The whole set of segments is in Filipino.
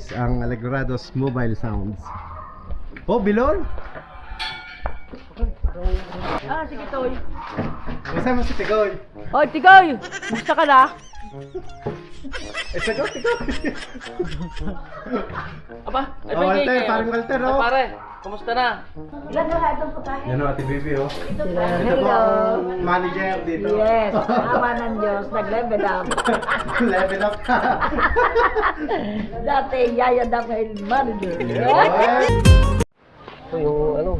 guys, ang Alegrados Mobile Sounds. Oh, Bilol? Ah, sige Toy. Kasama si Tigoy. Hoy, Tigoy! Gusto ka na? Tigoy. Aba, ay Oh, Walter, parang Walter, oh. Pare, kumusta na? Ilan na lahat ng pagkain? Yan o, Ate Bibi, oh. Ito po Hello. ang manager dito. Yes, awa ng Diyos, nag-level up. Level up ka. Dati, yaya dahil manager. Ito yung ano,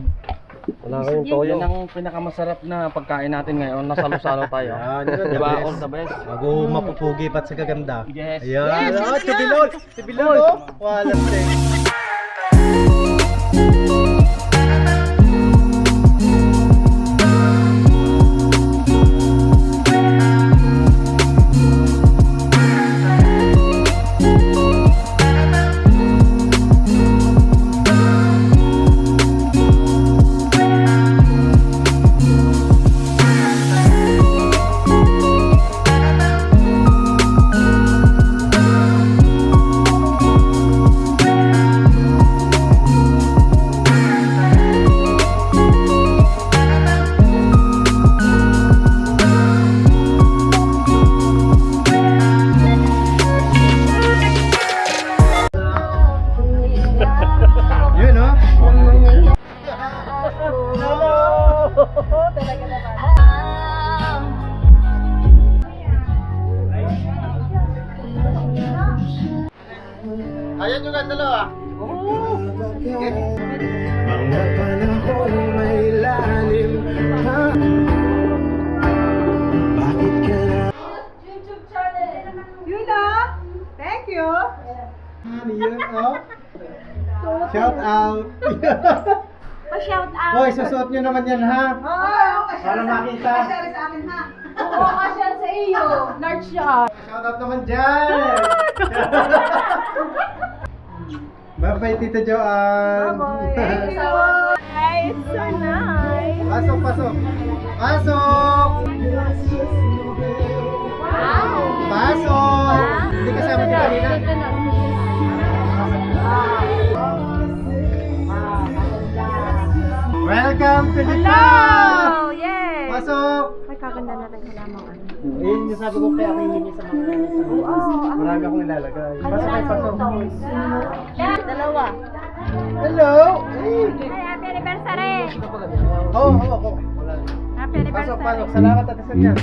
wala kayong toyo. Yan ang pinakamasarap na pagkain natin ngayon. Nasalo-salo tayo. Yan, yun, the Diba? best. All the best. Bago mapupugi pat sa gaganda. Yes. Ayan. Oh, si Bilol. Si Bilol, oh. Walang din. Yun, oh. Ayan yung ganda ah. Mga panahon may lalim pa. Bakit ka na? YouTube channel. You know? Thank you. Yun, oh. Shout out. Pa-shout out. Hoy, susuot nyo naman yan, ha? Oo, Para makita. pa-share sa amin ha. Oo, pa-share sa iyo. Large siya. Shout out naman dyan. Bye-bye, Tita Joanne. Thank you. Hi, it's so nice. Pasok, pasok. Pasok! Wow. Pasok! Hindi kasama niyo kanina. Welcome to the Hello! club! Yes! Pasok! May kaganda natin sa lamang ano. Yun yung sabi ko kaya ako hindi sa mga marami akong ilalagay. Pasok kayo, pasok. Dalawa. Hello! Hey! Hi, happy anniversary! Oo, ako. Happy Pasok, anniversary! pasok. Salamat at isa niyan.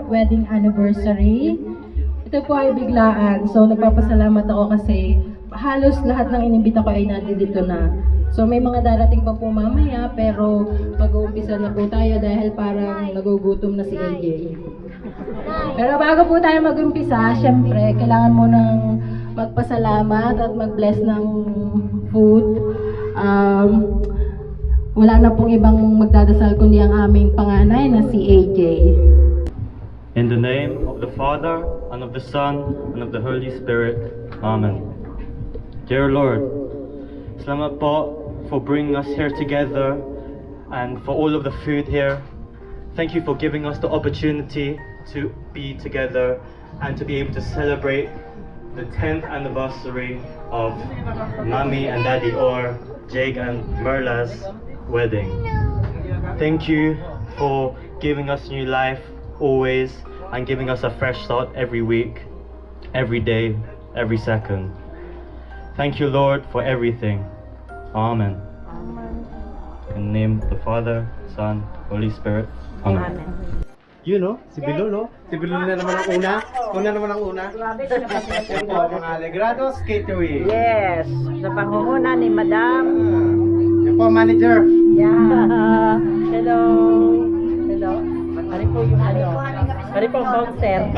Wedding anniversary. Ito po ay biglaan. So nagpapasalamat ako kasi halos lahat ng inimbita ko ay nandito na. So may mga darating pa po mamaya pero mag-uumpisa na po tayo dahil parang nagugutom na si AJ. Pero bago po tayo mag-umpisa, syempre kailangan mo nang magpasalamat at mag-bless ng food. Wala na pong ibang magdadasal kundi ang aming panganay na si AJ. In the name of the Father, and of the Son, and of the Holy Spirit. Amen. Dear Lord, salamat po for bringing us here together and for all of the food here. Thank you for giving us the opportunity to be together and to be able to celebrate the 10th anniversary of Mommy and Daddy, or Jake and Merla's wedding. Thank you for giving us new life always, and giving us a fresh start every week, every day, every second. Thank you, Lord, for everything. Amen. In the name of the Father, Son, Holy Spirit. Amen. Yun, no? Si Bilo, no? Si Bilo na naman ang una. Una naman ang una. Yan po, mga Alegrados Catering. Yes, sa pangunguna ni Madam. Yan po, manager. Yeah. Hello. Hello. Ano po yung ano? Ano po ang bouncer?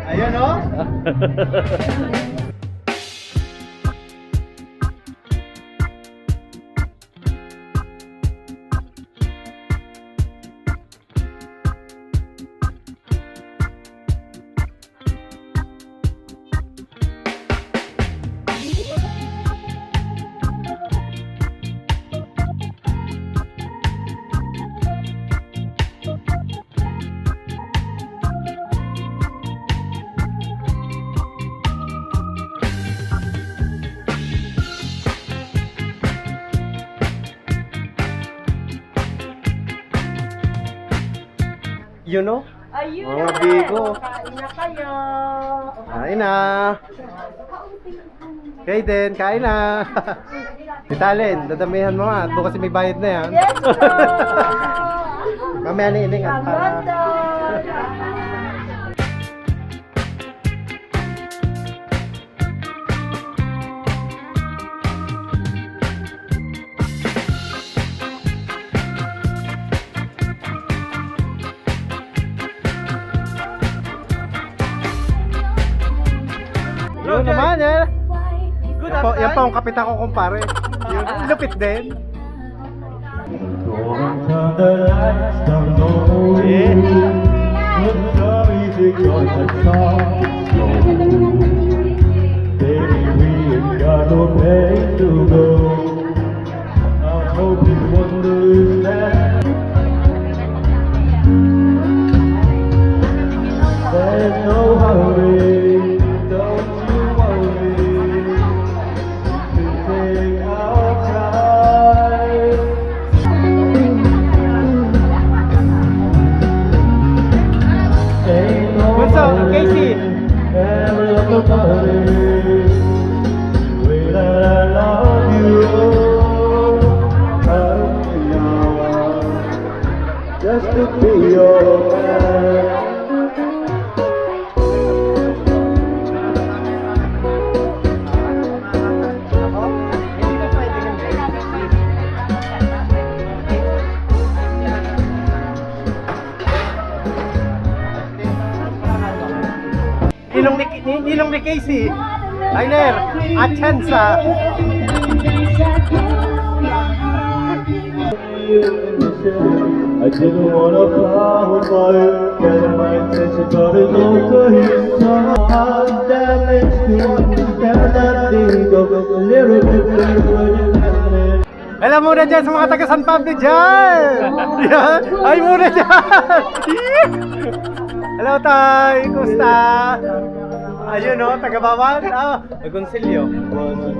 Ayun, no? Yun, no? Ayun. Mga bigo. Kain na kayo. Kain na. Kayo din, kain na. Italin, dadamihan mo at bukas may bayad na yan. Yes, po. Mamaya na iningat para... Yun naman, yan. Yan pa ang kapitan ko kumpare. Yun, lupit din. Turn the lights down low. Put the music on the top. Baby, we ain't got no place to go. I hope you understand. There's no hurry, don't you worry. We take our time. Ain't no What's up, Casey? ever love nobody the way that I love you. Just to be your man. Nilong ni Casey. Tyler, at Chansa. I didn't wanna flower for you, get my attention, but it's over his side. Damaged to understand that thing of a little bit better when you have it. Alam muna dyan sa mga taga San Pablo dyan! Yan! Ay muna dyan! Hello, Tay! Kumusta? Ayun, no? Taga Bawan? Ah, Agoncillo. Once